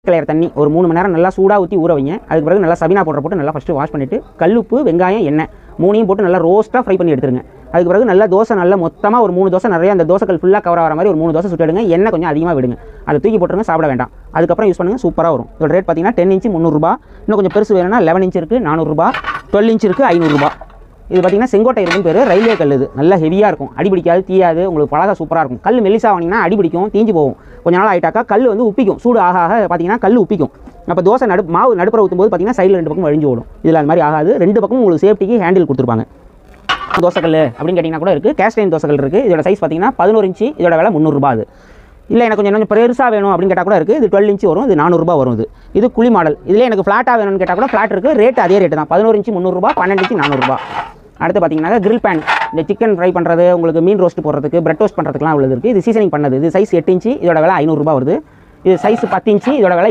Colour தண்ணி ஒரு 3 மணி நேரம் நல்லா சூடாக ஊற்றி ஊற வைங்க. அதுக்கு பிறகு நல்லா சபினா பவுடர் போட்டு நல்லா ஃபஸ்ட்டு வாஷ் பண்ணிவிட்டு கல்லுப்பு வெங்காயம் எண்ணெய் 3ஐயும் போட்டு நல்லா ரோஸ்ட்டாக ஃப்ரை பண்ணி எடுத்துருங்க. அதுக்கு பிறகு நல்லா தோசை நல்லா மொத்தமாக ஒரு 3 தோசை நிறைய அந்த தோசைகள் ஃபுல்லாக கவர் ஆகிற மாதிரி ஒரு 3 தோசை சுட்டு எடுங்க. எண்ணெய் கொஞ்சம் அதிகமாக விடுங்க. அதை தூக்கி போட்டுருங்க, சாப்பிட வேண்டாம். அதுக்கப்புறம் யூஸ் பண்ணுங்கள், சூப்பராக வரும். இதோட ரேட் பார்த்தீங்கன்னா 10 இன்ச்சு 300 ரூபா. இன்னும் கொஞ்சம் பெருசு வேணும்னா 11 இன்ச் இருக்குது 400 ரூபா, 12 இன்ச் இருக்குது 500 ரூபா. இது பார்த்தீங்கன்னா செங்கோட்டை இருக்குன்னு பேர். ரயில்வே கல் இது நல்லா ஹெவியாக இருக்கும், அடி பிடிக்காது, தீயாது, உங்களுக்கு பழக சூப்பராக இருக்கும். கல் மெல்லிசா வாங்கினீங்கன்னா அடி பிடிக்கும், தீஞ்சு போகும். கொஞ்ச நாள் ஆகிட்டாக்கா கல் வந்து உப்பிக்கும், சூடு ஆக பார்த்தீங்கன்னா கல் உப்பிக்கும். அப்போ தோசை மாவு நடுப்புற ஊற்றும் போது பார்த்தீங்கன்னா சைடில் 2 பக்கம் வழிஞ்சு ஓடும். இதில் அந்த மாதிரி ஆகாது. 2 பக்கம் உங்களுக்கு சேஃப்டிக்கு ஹேண்டில் கொடுத்துருப்பாங்க. தோசைக்கல் அப்படின்னு கேட்டிங்கன்னா கூட இருக்குது. கேஸ்டைன் தோசைக்கல் இருக்குது. இதோட சைஸ் பார்த்தீங்கன்னா 11 இன்ச்சு. இதோட விலை 300 ரூபா. அது இல்லை எனக்கு கொஞ்சம் பெருசாக வேணும் அப்படின்னு கேட்டால் கூட இருக்குது. இது 12 இன்ச்சு வரும். இது 400 ரூபா வரும். இது குழி மாடல். இதில் எனக்கு ஃப்ளாட்டாக வேணும்னு கேட்டால் கூட ஃப்ளாட் இருக்குது. ரேட் அதே ரேட்டு தான். 11 இன்ச்சு 300 ரூபா, 12 இன்ச்சு 400 ரூபா. அடுத்து பார்த்தீங்கன்னா கிரில் பேன். இந்த சிக்கன் ஃப்ரை பண்ணுறது, உங்களுக்கு மீன் ரோஸ்ட் போடுறதுக்கு, பிரெட் டோஸ்ட் பண்ணுறதுக்குலாம் உள்ளது இருக்குது. இது சீசனிங் பண்ணது. இது சைஸ் 8 இன்ச்சு. இதோட விலை 500 ரூபா வருது. இது சைஸ் 10 இன்ச்சு. இதோட விலை